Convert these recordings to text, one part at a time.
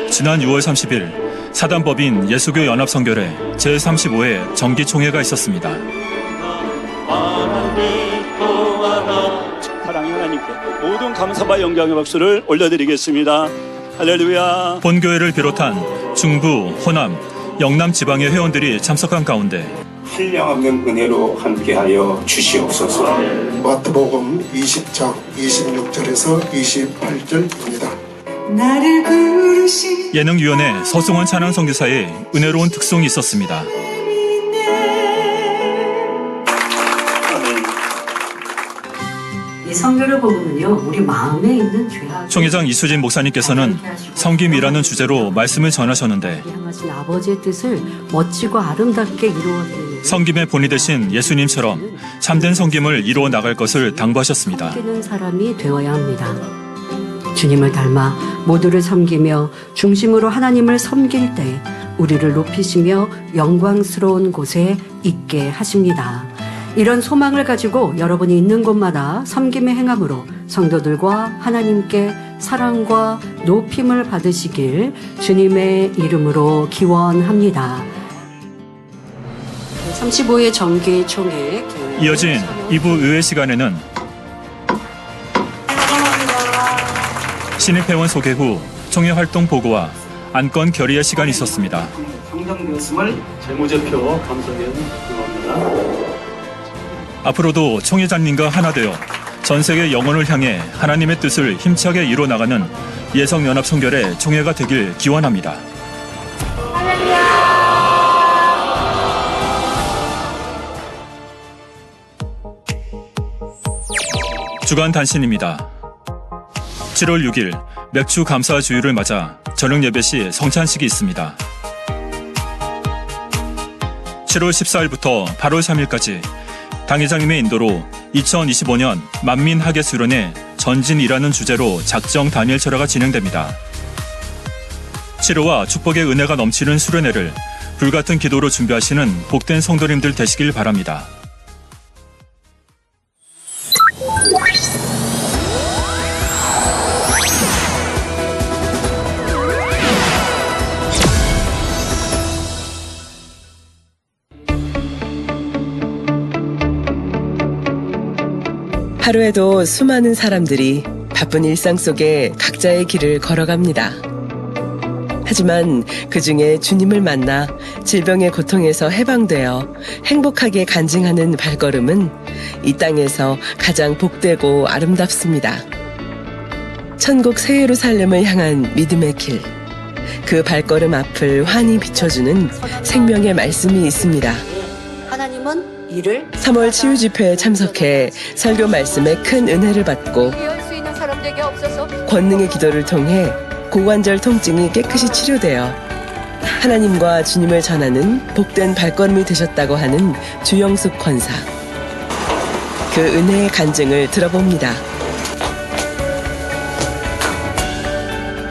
지난 6월 30일 사단법인 예수교 연합성결회 제35회 정기총회가 있었습니다. 사랑의 하나님께 모든 감사와 영광의 박수를 올려드리겠습니다. 할렐루야. 본교회를 비롯한 중부, 호남, 영남 지방의 회원들이 참석한 가운데 한량없는 은혜로 함께하여 주시옵소서. 마태복음 20장 26절에서 28절입니다. 예능위원회 서승원 찬양선교사의 은혜로운 특송이 있었습니다. 이 성경을 보면요, 우리 마음에 있는 죄악. 총회장 이수진 목사님께서는 섬김이라는 주제로 말씀을 전하셨는데 향하신 아버지의 뜻을 멋지고 아름답게 이루어드리는 섬김의 본이 되신 예수님처럼 참된 섬김을 이루어 나갈 것을 당부하셨습니다. 섬기는 사람이 되어야 합니다. 주님을 닮아 모두를 섬기며 중심으로 하나님을 섬길 때 우리를 높이시며 영광스러운 곳에 있게 하십니다. 이런 소망을 가지고 여러분이 있는 곳마다 섬김의 행함으로 성도들과 하나님께 사랑과 높임을 받으시길 주님의 이름으로 기원합니다. 35회 정기총회 이어진 2부 의회 시간에는 신입회원 소개 후 총회 활동 보고와 안건 결의의 시간이 있었습니다. 상정되었음을 재무제표 감사위원 기원합니다. 앞으로도 총회장님과 하나 되어 전 세계 영혼을 향해 하나님의 뜻을 힘차게 이뤄나가는 예성연합성결의 총회가 되길 기원합니다. 주간 단신입니다. 7월 6일 맥주 감사 주일을 맞아 저녁 예배 시 성찬식이 있습니다. 7월 14일부터 8월 3일까지 당회장님의 인도로 2025년 만민하계수련회 전진이라는 주제로 작정 단일 철회가 진행됩니다. 치료와 축복의 은혜가 넘치는 수련회를 불같은 기도로 준비하시는 복된 성도님들 되시길 바랍니다. 하루에도 수많은 사람들이 바쁜 일상 속에 각자의 길을 걸어갑니다. 하지만 그 중에 주님을 만나 질병의 고통에서 해방되어 행복하게 간증하는 발걸음은 이 땅에서 가장 복되고 아름답습니다. 천국 새 예루살렘을 향한 믿음의 길, 그 발걸음 앞을 환히 비춰주는 생명의 말씀이 있습니다. 하나님은 이를 3월 치유집회에 참석해 설교 말씀에 큰 은혜를 받고 권능의 기도를 통해 고관절 통증이 깨끗이 치료되어 하나님과 주님을 전하는 복된 발걸음이 되셨다고 하는 주영숙 권사. 그 은혜의 간증을 들어봅니다.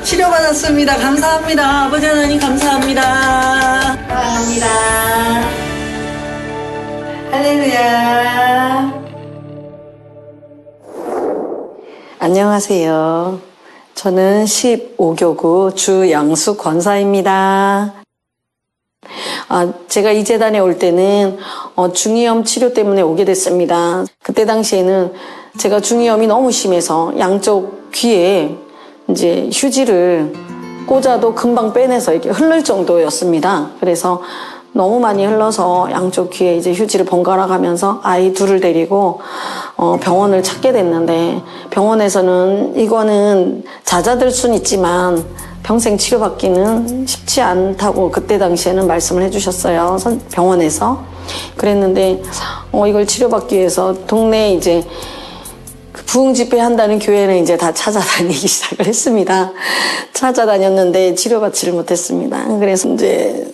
치료받았습니다. 감사합니다. 아버지 하나님 감사합니다. 감사합니다. 할렐루야. 안녕하세요. 저는 15교구 주영숙 권사입니다. 제가 이 재단에 올 때는 중이염 치료 때문에 오게 됐습니다. 그때 당시에는 제가 중이염이 너무 심해서 양쪽 귀에 이제 휴지를 꽂아도 금방 빼내서 이렇게 흐를 정도였습니다. 그래서 너무 많이 흘러서 양쪽 귀에 이제 휴지를 번갈아 가면서 아이 둘을 데리고 병원을 찾게 됐는데, 병원에서는 이거는 잦아들 순 있지만 평생 치료받기는 쉽지 않다고 그때 당시에는 말씀을 해주셨어요. 병원에서. 그랬는데 이걸 치료받기 위해서 동네에 이제 부흥 집회 한다는 교회는 이제 다 찾아다니기 시작을 했습니다. 찾아다녔는데 치료받지를 못했습니다. 그래서 이제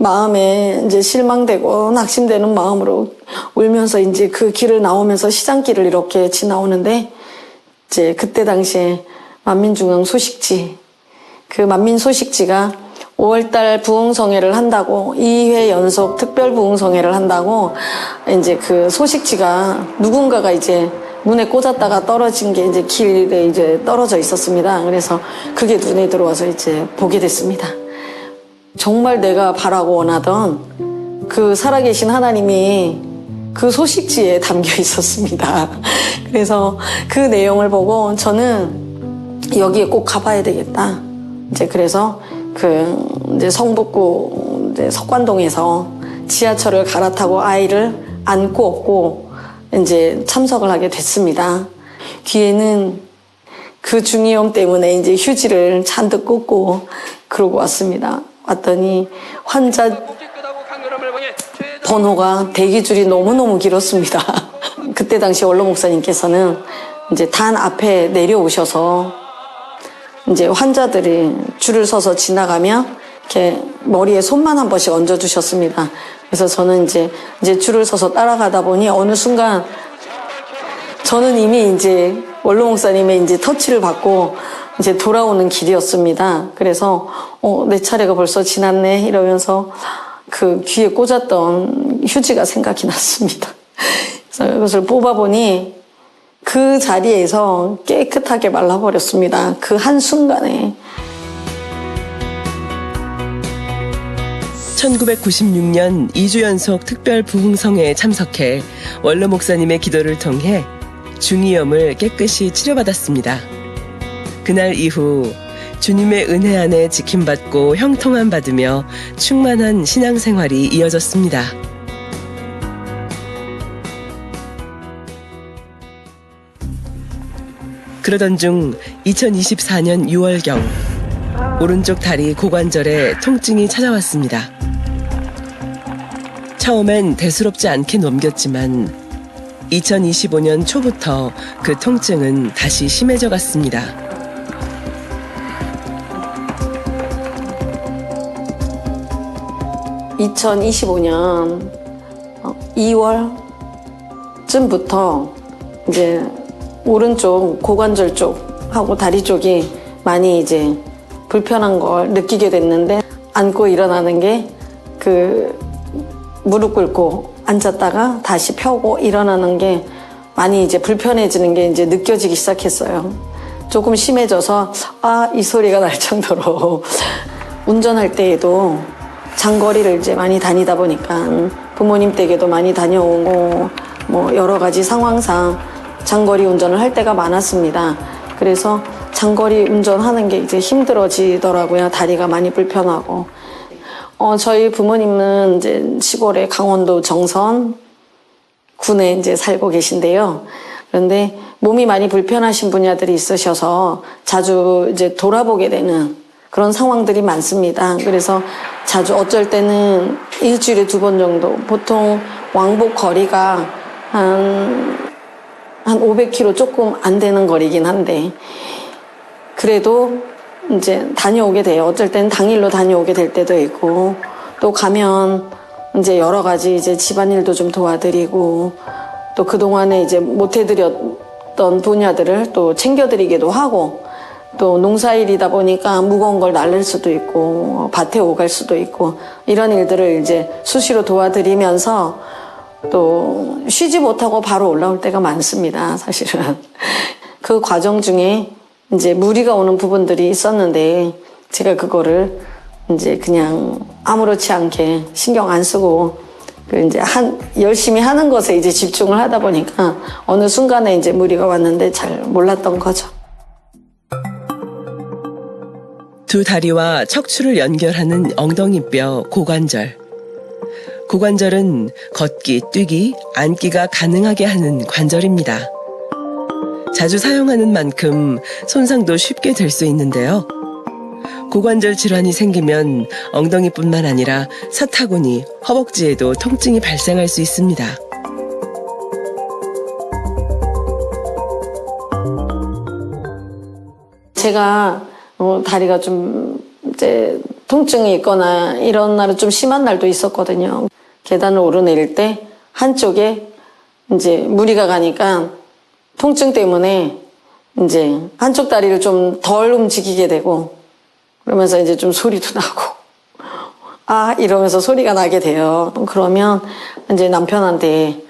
마음에 이제 실망되고 낙심되는 마음으로 울면서 이제 그 길을 나오면서 시장길을 이렇게 지나오는데, 이제 그때 당시에 만민중앙 소식지, 그 만민소식지가 5월달 부흥성회를 한다고, 2회 연속 특별 부흥성회를 한다고, 이제 그 소식지가 누군가가 이제 문에 꽂았다가 떨어진 게 이제 길에 이제 떨어져 있었습니다. 그래서 그게 눈에 들어와서 이제 보게 됐습니다. 정말 내가 바라고 원하던 그 살아계신 하나님이 그 소식지에 담겨 있었습니다. 그래서 그 내용을 보고 저는 여기에 꼭 가봐야 되겠다. 이제 그래서 이제 성북구 이제 석관동에서 지하철을 갈아타고 아이를 안고 업고 이제 참석을 하게 됐습니다. 귀에는 그 중이염 때문에 이제 휴지를 잔뜩 꽂고 그러고 왔습니다. 왔더니 환자 번호가 대기줄이 너무너무 길었습니다. 그때 당시 원로 목사님께서는 이제 단 앞에 내려오셔서 이제 환자들이 줄을 서서 지나가면 이렇게 머리에 손만 한 번씩 얹어주셨습니다. 그래서 저는 이제 줄을 서서 따라가다 보니 어느 순간 저는 이미 이제 원로 목사님의 이제 터치를 받고 이제 돌아오는 길이었습니다. 그래서 내 차례가 벌써 지났네 이러면서 그 귀에 꽂았던 휴지가 생각이 났습니다. 그래서 이것을 뽑아보니 그 자리에서 깨끗하게 말라버렸습니다. 그 한순간에. 1996년 2주 연속 특별 부흥성회에 참석해 원로 목사님의 기도를 통해 중이염을 깨끗이 치료받았습니다. 그날 이후 주님의 은혜 안에 지킴받고 형통함 받으며 충만한 신앙생활이 이어졌습니다. 그러던 중 2024년 6월경 오른쪽 다리 고관절에 통증이 찾아왔습니다. 처음엔 대수롭지 않게 넘겼지만 2025년 초부터 그 통증은 다시 심해져 갔습니다. (2025년 2월쯤부터) 이제 오른쪽 고관절 쪽하고 다리 쪽이 많이 이제 불편한 걸 느끼게 됐는데, 앉고 일어나는 게 무릎 꿇고 앉았다가 다시 펴고 일어나는 게 많이 이제 불편해지는 게 이제 느껴지기 시작했어요. 조금 심해져서 이 소리가 날 정도로 운전할 때에도 장거리를 이제 많이 다니다 보니까 부모님 댁에도 많이 다녀오고 뭐 여러 가지 상황상 장거리 운전을 할 때가 많았습니다. 그래서 장거리 운전하는 게 이제 힘들어지더라고요. 다리가 많이 불편하고. 저희 부모님은 이제 시골의 강원도 정선 군에 이제 살고 계신데요. 그런데 몸이 많이 불편하신 분야들이 있으셔서 자주 이제 돌아보게 되는 그런 상황들이 많습니다. 그래서 자주 어쩔 때는 일주일에 2번 정도, 보통 왕복 거리가 한 500km 조금 안 되는 거리긴 한데, 그래도 이제 다녀오게 돼요. 어쩔 때는 당일로 다녀오게 될 때도 있고, 또 가면 이제 여러 가지 이제 집안일도 좀 도와드리고, 또 그동안에 이제 못 해드렸던 분야들을 또 챙겨드리기도 하고, 또 농사일이다 보니까 무거운 걸 날릴 수도 있고, 밭에 오갈 수도 있고, 이런 일들을 이제 수시로 도와드리면서 또 쉬지 못하고 바로 올라올 때가 많습니다, 사실은. 그 과정 중에 이제 무리가 오는 부분들이 있었는데, 제가 그거를 이제 그냥 아무렇지 않게 신경 안 쓰고, 이제 열심히 하는 것에 이제 집중을 하다 보니까 어느 순간에 이제 무리가 왔는데 잘 몰랐던 거죠. 두 다리와 척추를 연결하는 엉덩이뼈 고관절. 고관절은 걷기, 뛰기, 앉기가 가능하게 하는 관절입니다. 자주 사용하는 만큼 손상도 쉽게 될 수 있는데요. 고관절 질환이 생기면 엉덩이뿐만 아니라 사타구니, 허벅지에도 통증이 발생할 수 있습니다. 제가 다리가 좀 이제 통증이 있거나 이런 날은 좀 심한 날도 있었거든요. 계단을 오르내릴 때 한쪽에 이제 무리가 가니까 통증 때문에 이제 한쪽 다리를 좀 덜 움직이게 되고, 그러면서 이제 좀 소리도 나고 이러면서 소리가 나게 돼요. 그러면 이제 남편한테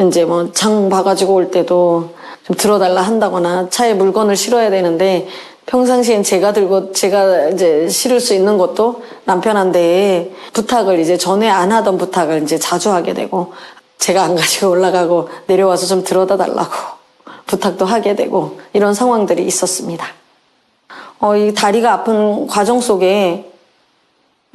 이제 뭐 장 봐가지고 올 때도 좀 들어달라 한다거나 차에 물건을 실어야 되는데 평상시엔 제가 들고 제가 이제 실을 수 있는 것도 남편한테 부탁을 이제 전에 안 하던 부탁을 이제 자주 하게 되고 제가 안 가지고 올라가고 내려와서 좀 들어다 달라고 부탁도 하게 되고 이런 상황들이 있었습니다. 이 다리가 아픈 과정 속에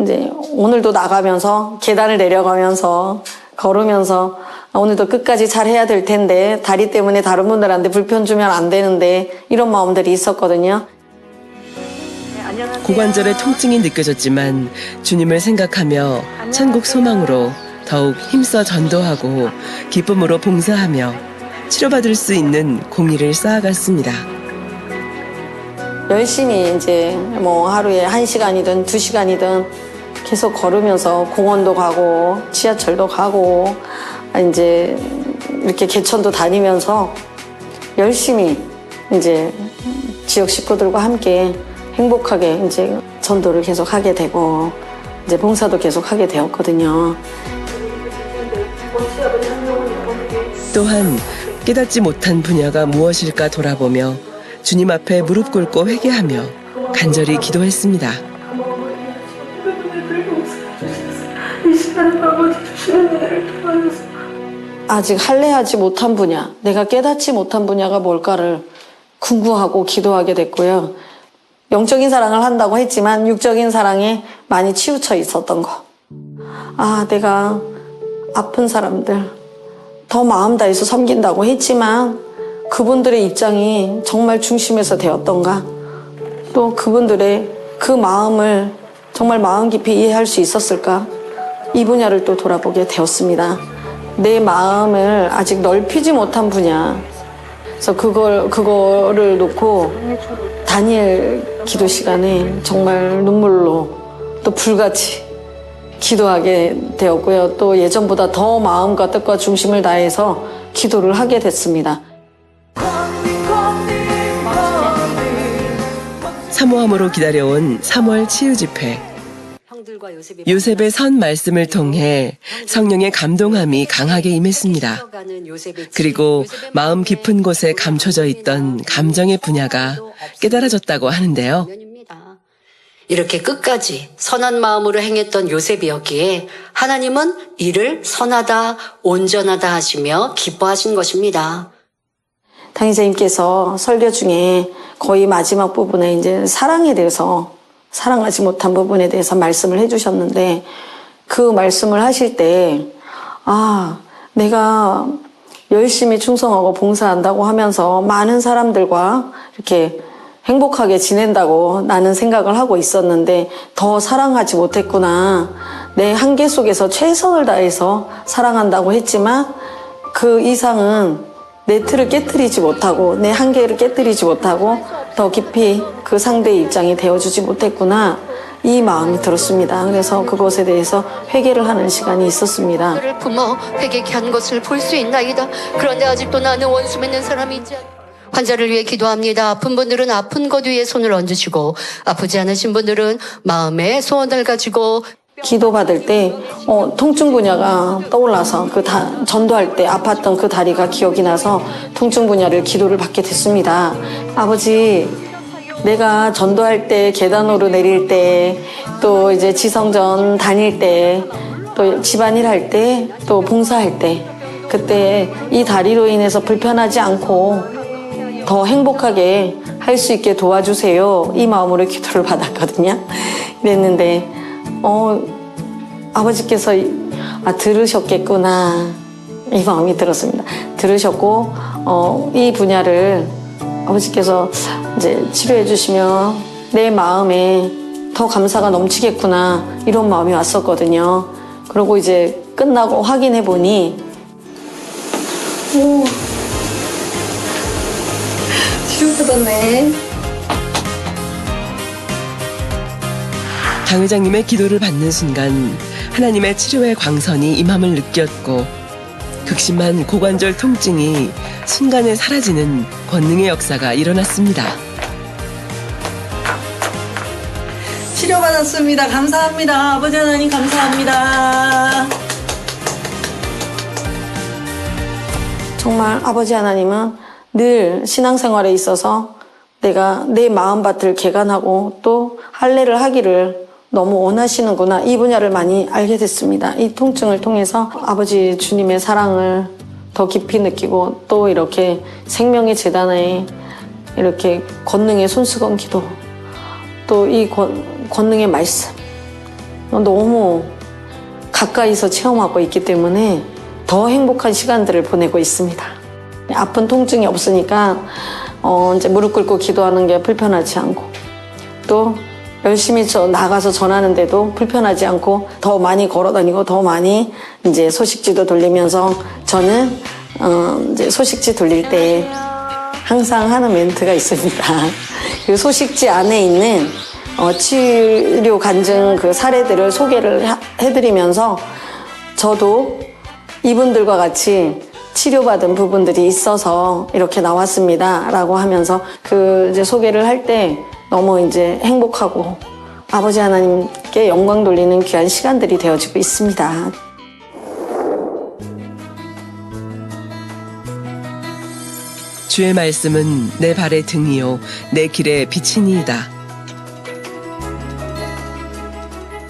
이제 오늘도 나가면서 계단을 내려가면서 걸으면서 오늘도 끝까지 잘 해야 될 텐데 다리 때문에 다른 분들한테 불편 주면 안 되는데 이런 마음들이 있었거든요. 고관절의 통증이 느껴졌지만 주님을 생각하며 천국 소망으로 더욱 힘써 전도하고 기쁨으로 봉사하며 치료받을 수 있는 공의를 쌓아갔습니다. 열심히 이제 뭐 하루에 1시간이든 2시간이든 계속 걸으면서 공원도 가고 지하철도 가고 이제 이렇게 개천도 다니면서 열심히 이제 지역 식구들과 함께 행복하게 이제 전도를 계속 하게 되고 이제 봉사도 계속 하게 되었거든요. 또한 깨닫지 못한 분야가 무엇일까 돌아보며 주님 앞에 무릎 꿇고 회개하며 간절히 기도했습니다. 아직 할례하지 못한 분야, 내가 깨닫지 못한 분야가 뭘까를 궁구하고 기도하게 됐고요. 영적인 사랑을 한다고 했지만 육적인 사랑에 많이 치우쳐 있었던 거. 내가 아픈 사람들 더 마음 다해서 섬긴다고 했지만 그분들의 입장이 정말 중심에서 되었던가? 또 그분들의 그 마음을 정말 마음 깊이 이해할 수 있었을까? 이 분야를 또 돌아보게 되었습니다. 내 마음을 아직 넓히지 못한 분야. 그래서 그거를 놓고 다니엘 기도 시간에 정말 눈물로 또 불같이 기도하게 되었고요. 또 예전보다 더 마음과 뜻과 중심을 다해서 기도를 하게 됐습니다. 사모함으로 기다려온 3월 치유집회. 요셉의 선 말씀을 통해 성령의 감동함이 강하게 임했습니다. 그리고 마음 깊은 곳에 감춰져 있던 감정의 분야가 깨달아졌다고 하는데요. 이렇게 끝까지 선한 마음으로 행했던 요셉이었기에 하나님은 이를 선하다, 온전하다 하시며 기뻐하신 것입니다. 당의자님께서 설교 중에 거의 마지막 부분에 이제 사랑에 대해서 사랑하지 못한 부분에 대해서 말씀을 해주셨는데 그 말씀을 하실 때 내가 열심히 충성하고 봉사한다고 하면서 많은 사람들과 이렇게 행복하게 지낸다고 나는 생각을 하고 있었는데 더 사랑하지 못했구나. 내 한계 속에서 최선을 다해서 사랑한다고 했지만 그 이상은 내 틀을 깨트리지 못하고 내 한계를 깨트리지 못하고 더 깊이 그 상대의 입장이 되어주지 못했구나. 이 마음이 들었습니다. 그래서 그것에 대해서 회개를 하는 시간이 있었습니다. 그를 품어 회개케 한 것을 볼 수 있나이다. 그런데 아직도 나는 원수 맺는 사람이 있지 않다. 환자를 위해 기도합니다. 아픈 분들은 아픈 것 위에 손을 얹으시고 아프지 않으신 분들은 마음의 소원을 가지고 기도받을 때 통증 분야가 떠올라서 전도할 때 아팠던 그 다리가 기억이 나서 통증 분야를 기도를 받게 됐습니다. 아버지, 내가 전도할 때 계단 오르내릴 때 또 이제 지성전 다닐 때 또 집안일 할 때 또 봉사할 때 그때 이 다리로 인해서 불편하지 않고 더 행복하게 할 수 있게 도와주세요. 이 마음으로 기도를 받았거든요. 그랬는데 아버지께서 들으셨겠구나 이 마음이 들었습니다. 들으셨고 이 분야를 아버지께서 이제 치료해 주시면 내 마음에 더 감사가 넘치겠구나 이런 마음이 왔었거든요. 그리고 이제 끝나고 확인해 보니 치료받았네. 당 회장님의 기도를 받는 순간 하나님의 치료의 광선이 임함을 느꼈고 극심한 고관절 통증이 순간에 사라지는 권능의 역사가 일어났습니다. 치료받았습니다. 감사합니다. 아버지 하나님 감사합니다. 정말 아버지 하나님은 늘 신앙생활에 있어서 내가 내 마음밭을 개간하고 또 할례를 하기를 너무 원하시는구나, 이 분야를 많이 알게 됐습니다. 이 통증을 통해서 아버지 주님의 사랑을 더 깊이 느끼고 또 이렇게 생명의 재단에 이렇게 권능의 손수건 기도, 또 이 권능의 말씀 너무 가까이서 체험하고 있기 때문에 더 행복한 시간들을 보내고 있습니다. 아픈 통증이 없으니까 이제 무릎 꿇고 기도하는 게 불편하지 않고, 또 열심히 나가서 전하는데도 불편하지 않고 더 많이 걸어다니고 더 많이 이제 소식지도 돌리면서, 저는 이제 소식지 돌릴 때 항상 하는 멘트가 있습니다. 그 소식지 안에 있는 치료 간증 그 사례들을 소개를 해드리면서, 저도 이분들과 같이 치료받은 부분들이 있어서 이렇게 나왔습니다 라고 하면서 그 이제 소개를 할 때 너무 이제 행복하고 아버지 하나님께 영광 돌리는 귀한 시간들이 되어지고 있습니다. 주의 말씀은 내 발의 등이요 내 길의 빛이니이다.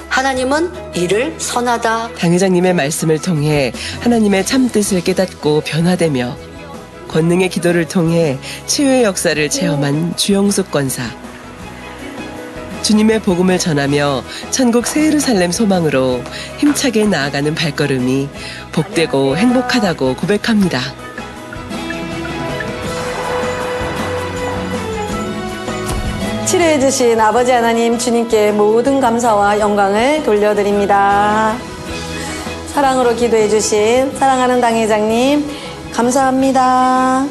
하나님은 이를 선하다. 당 회장님의 말씀을 통해 하나님의 참뜻을 깨닫고 변화되며 권능의 기도를 통해 치유의 역사를 체험한 주영숙 권사. 주님의 복음을 전하며 천국 새 예루살렘 소망으로 힘차게 나아가는 발걸음이 복되고 행복하다고 고백합니다. 치료해주신 아버지 하나님 주님께 모든 감사와 영광을 돌려드립니다. 사랑으로 기도해주신 사랑하는 당회장님 감사합니다.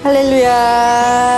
할렐루야.